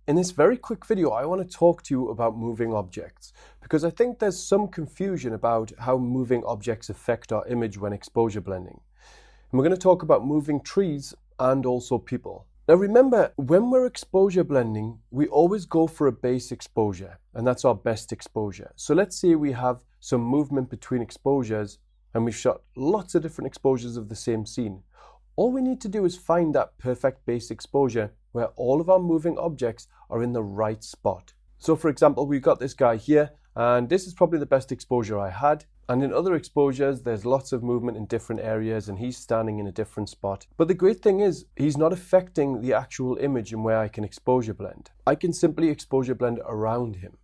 In this very quick video, I want to talk to you about moving objects because I think there's some confusion about how moving objects affect our image when exposure blending. And we're going to talk about moving trees and also people. Now remember, when we're exposure blending, we always go for a base exposure, and that's our best exposure. So let's say we have some movement between exposures and we've shot lots of different exposures of the same scene. All we need to do is find that perfect base exposure where all of our moving objects are in the right spot. So for example, we've got this guy here, and this is probably the best exposure I had. And in other exposures, there's lots of movement in different areas and he's standing in a different spot. But the great thing is, he's not affecting the actual image and where I can exposure blend. I can simply exposure blend around him.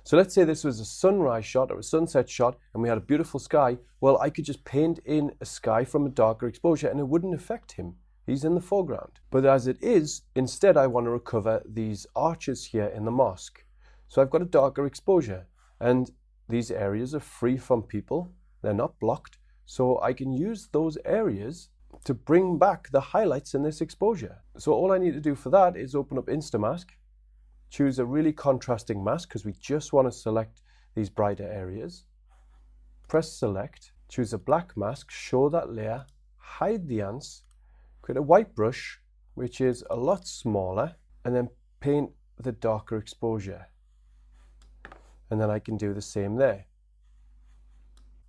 So let's say this was a sunrise shot or a sunset shot and we had a beautiful sky. Well, I could just paint in a sky from a darker exposure and it wouldn't affect him. He's in the foreground. But as it is, instead I want to recover these arches here in the mosque. So I've got a darker exposure and these areas are free from people. They're not blocked. So I can use those areas to bring back the highlights in this exposure. So all I need to do for that is open up Instamask. Choose a really contrasting mask because we just want to select these brighter areas. Press select, choose a black mask, show that layer, hide the ants, create a white brush, which is a lot smaller, and then paint the darker exposure. And then I can do the same there.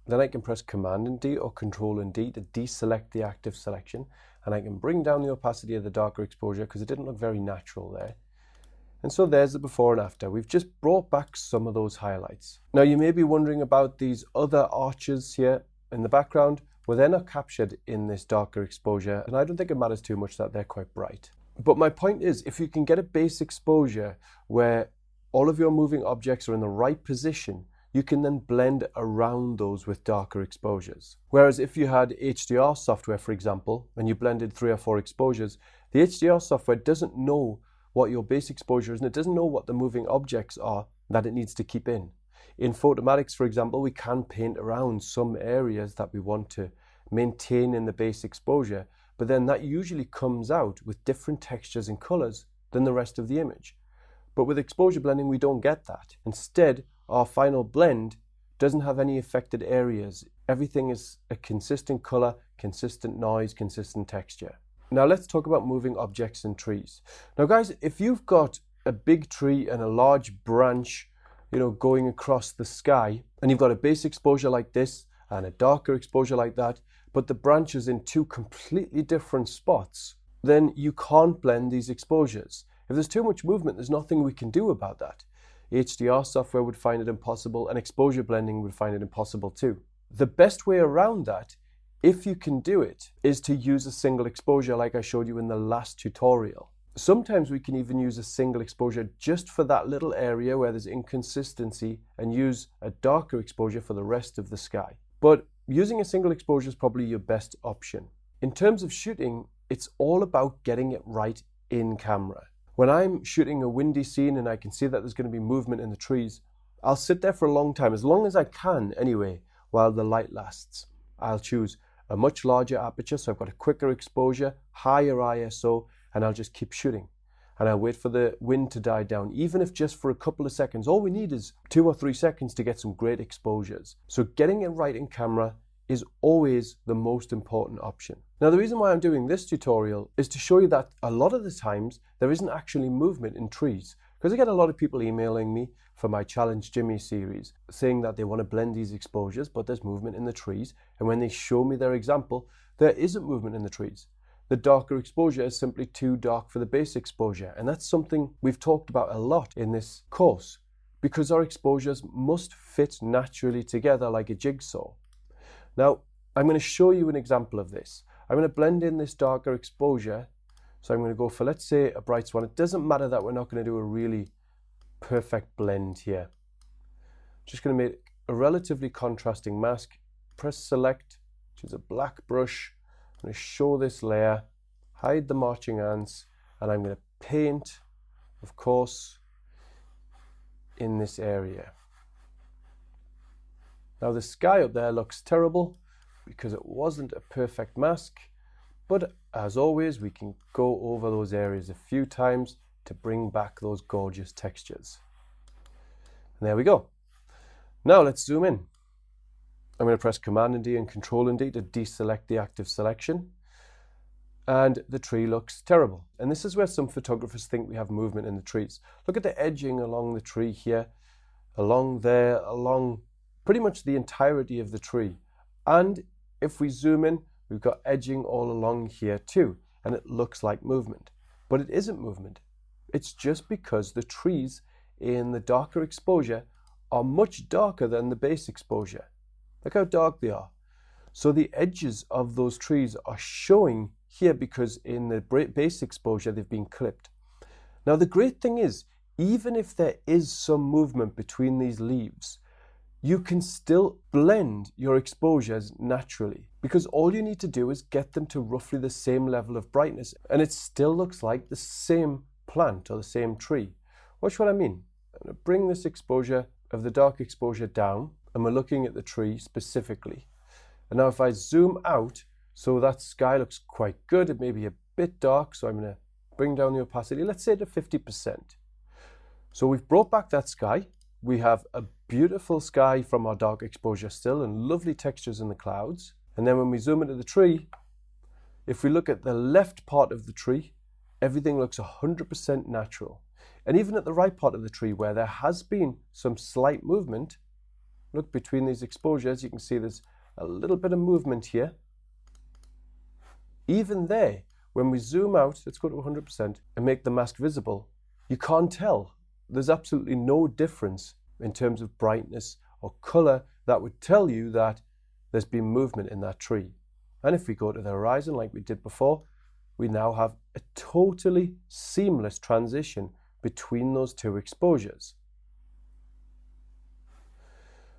Then I can press Command and D or Control and D to deselect the active selection, and I can bring down the opacity of the darker exposure because it didn't look very natural there. And so there's the before and after. We've just brought back some of those highlights. Now you may be wondering about these other arches here in the background. Well, they're not captured in this darker exposure, and I don't think it matters too much that they're quite bright. But my point is, if you can get a base exposure where all of your moving objects are in the right position, you can then blend around those with darker exposures. Whereas if you had HDR software, for example, and you blended 3 or 4 exposures, the HDR software doesn't know what your base exposure is, and it doesn't know what the moving objects are that it needs to keep in. In Photomatix, for example, we can paint around some areas that we want to maintain in the base exposure, but then that usually comes out with different textures and colors than the rest of the image. But with exposure blending, we don't get that. Instead, our final blend doesn't have any affected areas. Everything is a consistent color, consistent noise, consistent texture. Now let's talk about moving objects in trees. Now guys, if you've got a big tree and a large branch, going across the sky, and you've got a base exposure like this and a darker exposure like that, but the branch is in 2 completely different spots, then you can't blend these exposures. If there's too much movement, there's nothing we can do about that. HDR software would find it impossible, and exposure blending would find it impossible too. The best way around that, if you can do it, is to use a single exposure like I showed you in the last tutorial. Sometimes we can even use a single exposure just for that little area where there's inconsistency and use a darker exposure for the rest of the sky. But using a single exposure is probably your best option. In terms of shooting, it's all about getting it right in camera. When I'm shooting a windy scene and I can see that there's going to be movement in the trees, I'll sit there for a long time, as long as I can anyway, while the light lasts. I'll choose a much larger aperture, so I've got a quicker exposure, higher ISO, and I'll just keep shooting. And I'll wait for the wind to die down, even if just for a couple of seconds. All we need is 2 or 3 seconds to get some great exposures. So getting it right in camera is always the most important option. Now the reason why I'm doing this tutorial is to show you that a lot of the times there isn't actually movement in trees. Because I get a lot of people emailing me for my Challenge Jimmy series saying that they want to blend these exposures, but there's movement in the trees. And when they show me their example, there isn't movement in the trees. The darker exposure is simply too dark for the base exposure. And that's something we've talked about a lot in this course, because our exposures must fit naturally together like a jigsaw. Now, I'm going to show you an example of this. I'm going to blend in this darker exposure. So I'm going to go for, let's say, a bright swan. It doesn't matter that we're not going to do a really perfect blend here. Just going to make a relatively contrasting mask. Press select, choose a black brush. I'm going to show this layer, hide the marching ants, and I'm going to paint, of course, in this area. Now the sky up there looks terrible because it wasn't a perfect mask, but as always we can go over those areas a few times to bring back those gorgeous textures. And there we go. Now let's zoom in. I'm going to press Command and D and Control and D to deselect the active selection. And the tree looks terrible. And this is where some photographers think we have movement in the trees. Look at the edging along the tree here, along there, along pretty much the entirety of the tree. And if we zoom in, we've got edging all along here too. And it looks like movement. But it isn't movement. It's just because the trees in the darker exposure are much darker than the base exposure. Look how dark they are. So the edges of those trees are showing here because in the base exposure they've been clipped. Now the great thing is, even if there is some movement between these leaves, you can still blend your exposures naturally, because all you need to do is get them to roughly the same level of brightness and it still looks like the same plant or the same tree. Watch what I mean. I'm going to bring this exposure of the dark exposure down and we're looking at the tree specifically. And now if I zoom out, so that sky looks quite good, it may be a bit dark, so I'm going to bring down the opacity, let's say to 50%. So we've brought back that sky. We have a beautiful sky from our dark exposure still and lovely textures in the clouds. And then when we zoom into the tree, if we look at the left part of the tree, everything looks 100% natural. And even at the right part of the tree where there has been some slight movement, look between these exposures, you can see there's a little bit of movement here. Even there, when we zoom out, let's go to 100% and make the mask visible, you can't tell. There's absolutely no difference in terms of brightness or color that would tell you that there's been movement in that tree. And if we go to the horizon like we did before, we now have a totally seamless transition between those two exposures.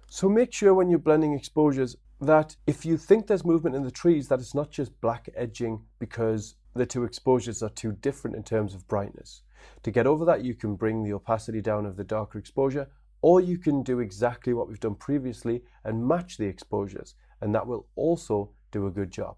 So make sure when you're blending exposures that if you think there's movement in the trees, that it's not just black edging because the two exposures are too different in terms of brightness. To get over that, you can bring the opacity down of the darker exposure, or you can do exactly what we've done previously and match the exposures, and that will also do a good job.